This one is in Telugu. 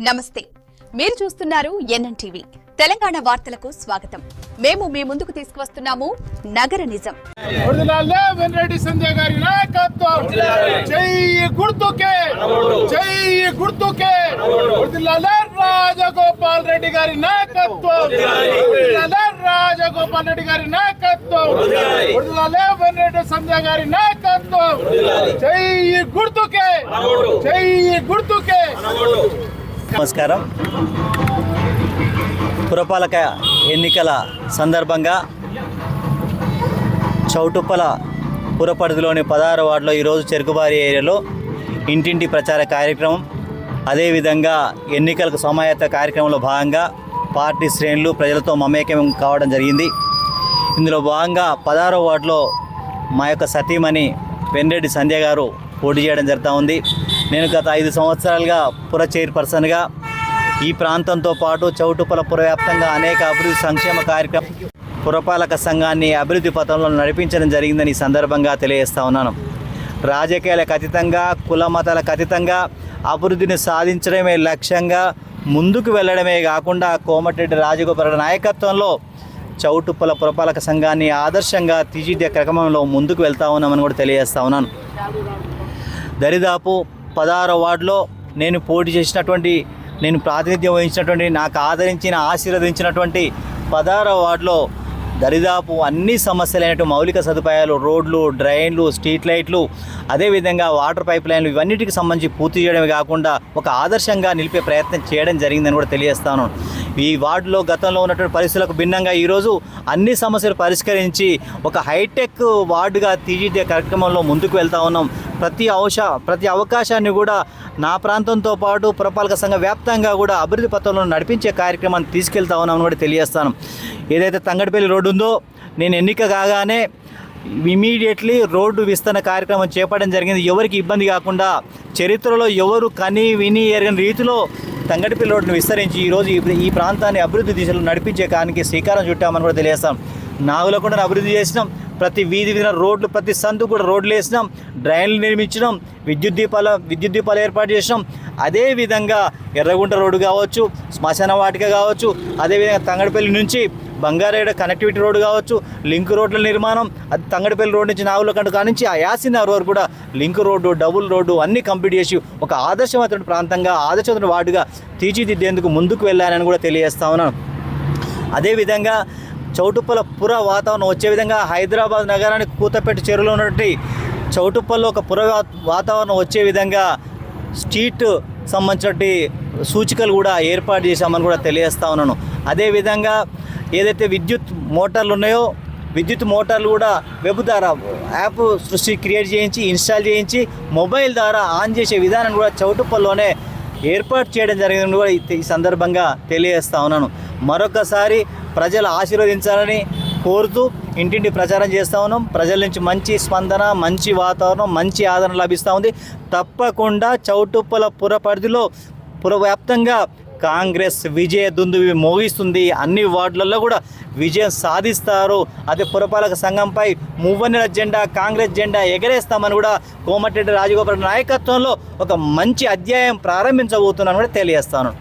నమస్తే, మీరు చూస్తున్నారు ఎన్ఎన్టీవీ. తెలంగాణ వార్తలకు స్వాగతం. మేము మీ ముందుకు తీసుకువస్తున్నాము నగర నిజం. వెన్రెడ్డి సంజయ్ గారి నాయకత్వం, జై గుర్తుకే, జై గుర్తుకే. రాజగోపాల్ రెడ్డి గారి నాయకత్వం, రాజగోపాల్ రెడ్డి గారి నాయకత్వం, వెన్రెడ్డి సంజయ్ గారి నాయకత్వం, జై గుర్తుకే, జై గుర్తుకే. నమస్కారం. పురపాలక ఎన్నికల సందర్భంగా చౌటుప్పల పురపరిధిలోని 16వ వార్డులో ఈరోజు చెరుకుబారి ఏరియాలో ఇంటింటి ప్రచార కార్యక్రమం, అదేవిధంగా ఎన్నికలకు సమాయత్త కార్యక్రమంలో భాగంగా పార్టీ శ్రేణులు ప్రజలతో మమేకం కావడం జరిగింది. ఇందులో భాగంగా 16వ వార్డులో మా యొక్క సతీమణి వెన్రెడ్డి సంధ్య గారు పోటీ చేయడం జరుగుతూ ఉంది. నేను గత 5 సంవత్సరాలుగా పుర చైర్పర్సన్గా ఈ ప్రాంతంతో పాటు చౌటుప్పల పురవ్యాప్తంగా అనేక అభివృద్ధి సంక్షేమ కార్యక్రమం పురపాలక సంఘాన్ని అభివృద్ధి పథంలో నడిపించడం జరిగిందని ఈ సందర్భంగా తెలియజేస్తా ఉన్నాను. రాజకీయాలకు అతీతంగా, కుల మతాలకు అతీతంగా అభివృద్ధిని సాధించడమే లక్ష్యంగా ముందుకు వెళ్ళడమే కాకుండా కోమటిరెడ్డి రాజగోపాల్ నాయకత్వంలో చౌటుప్పల పురపాలక సంఘాన్ని ఆదర్శంగా తీర్చిదిద్దే క్రమంలో ముందుకు వెళ్తా ఉన్నామని కూడా తెలియజేస్తా ఉన్నాను. దరిదాపు 16వ వార్డులో నేను పోటీ చేసినటువంటి, నేను ప్రాతినిధ్యం వహించినటువంటి, నాకు ఆశీర్వదించినటువంటి 16వ వార్డులో దరిదాపు అన్ని సమస్యలైనటువంటి మౌలిక సదుపాయాలు, రోడ్లు, డ్రైన్లు, స్ట్రీట్ లైట్లు, అదేవిధంగా వాటర్ పైప్ లైన్లు ఇవన్నిటికి సంబంధించి పూర్తి చేయడమే కాకుండా ఒక ఆదర్శంగా నిలిపే ప్రయత్నం చేయడం జరిగిందని కూడా తెలియజేస్తాను. ఈ వార్డులో గతంలో ఉన్నటువంటి పరిస్థితులకు భిన్నంగా ఈరోజు అన్ని సమస్యలు పరిష్కరించి ఒక హైటెక్ వార్డుగా తీర్చిదిద్దే కార్యక్రమంలో ముందుకు వెళ్తా ఉన్నాం. ప్రతి అవకాశాన్ని కూడా నా ప్రాంతంతో పాటు పురపాలక సంఘ వ్యాప్తంగా కూడా అభివృద్ధి పథంలో నడిపించే కార్యక్రమాన్ని తీసుకెళ్తా ఉన్నామని కూడా తెలియజేస్తాను. ఏదైతే తంగడిపల్లి రోడ్డు ఉందో, నేను ఎన్నిక కాగానే ఇమీడియట్లీ రోడ్డు విస్తరణ కార్యక్రమం చేపట్టడం జరిగింది. ఎవరికి ఇబ్బంది కాకుండా, చరిత్రలో ఎవరు కని విని ఎరగని రీతిలో తంగడిపల్లి రోడ్డును విస్తరించి ఈరోజు ఈ ప్రాంతాన్ని అభివృద్ధి దిశలో నడిపించే కానికి శ్రీకారం చుట్టామని కూడా తెలియజేస్తాం. నాగులకొండను అభివృద్ధి చేసినాం, ప్రతి వీధి రోడ్లు, ప్రతి సందు కూడా రోడ్లు వేసినాం, డ్రైన్లు నిర్మించినాం, విద్యుత్ దీపాలు ఏర్పాటు చేసినాం. అదేవిధంగా ఎర్రగుంట రోడ్డు కావచ్చు, శ్మశాన వాటిక కావచ్చు, అదేవిధంగా తంగడిపల్లి నుంచి బంగారేడ కనెక్టివిటీ రోడ్డు కావచ్చు, లింక్ రోడ్ల నిర్మాణం, అది తంగడిపల్లి రోడ్డు నుంచి నాగులకంట కానించి ఆ యాసినగర్ వరకు కూడా లింక్ రోడ్డు, డబుల్ రోడ్డు అన్నీ కంప్లీట్ చేసి ఒక ఆదర్శవంతమైన ప్రాంతంగా, ఆదర్శవంతమైన వార్డుగా తీర్చిదిద్దేందుకు ముందుకు వెళ్ళానని కూడా తెలియజేస్తా ఉన్నాను. అదేవిధంగా చౌటుప్పల పుర వాతావరణం వచ్చే విధంగా హైదరాబాద్ నగరానికి కూతపెట్టి చెరువులో ఉన్నటువంటి చౌటుప్పల్లో ఒక పుర వాతావరణం వచ్చే విధంగా స్ట్రీట్ సంబంధించినటువంటి సూచికలు కూడా ఏర్పాటు చేశామని కూడా తెలియజేస్తా ఉన్నాను. అదేవిధంగా ఏదైతే విద్యుత్ మోటార్లు ఉన్నాయో, విద్యుత్ మోటార్లు కూడా వెబ్ ద్వారా యాప్ క్రియేట్ చేయించి, ఇన్స్టాల్ చేయించి, మొబైల్ ద్వారా ఆన్ చేసే విధానం కూడా చౌటుప్పల్లోనే ఏర్పాటు చేయడం జరిగిందని కూడా ఈ సందర్భంగా తెలియజేస్తా ఉన్నాను. మరొకసారి ప్రజలు ఆశీర్వదించాలని కోరుతూ ఇంటింటి ప్రచారం చేస్తూ ఉన్నాం. ప్రజల నుంచి మంచి స్పందన, మంచి వాతావరణం, మంచి ఆదరణ లభిస్తూ ఉంది. తప్పకుండా చౌటుప్పల పుర పరిధిలో పురవ్యాప్తంగా కాంగ్రెస్ విజయ దుందువి మోగిస్తుంది. అన్ని వార్డులలో కూడా విజయం సాధిస్తారు. అదే పురపాలక సంఘంపై మువ్వన్నెల జెండా, కాంగ్రెస్ జెండా ఎగరేస్తామని కూడా కోమటిరెడ్డి రాజగోపాల్ నాయకత్వంలో ఒక మంచి అధ్యాయం ప్రారంభించబోతున్నాను కూడా తెలియజేస్తాను.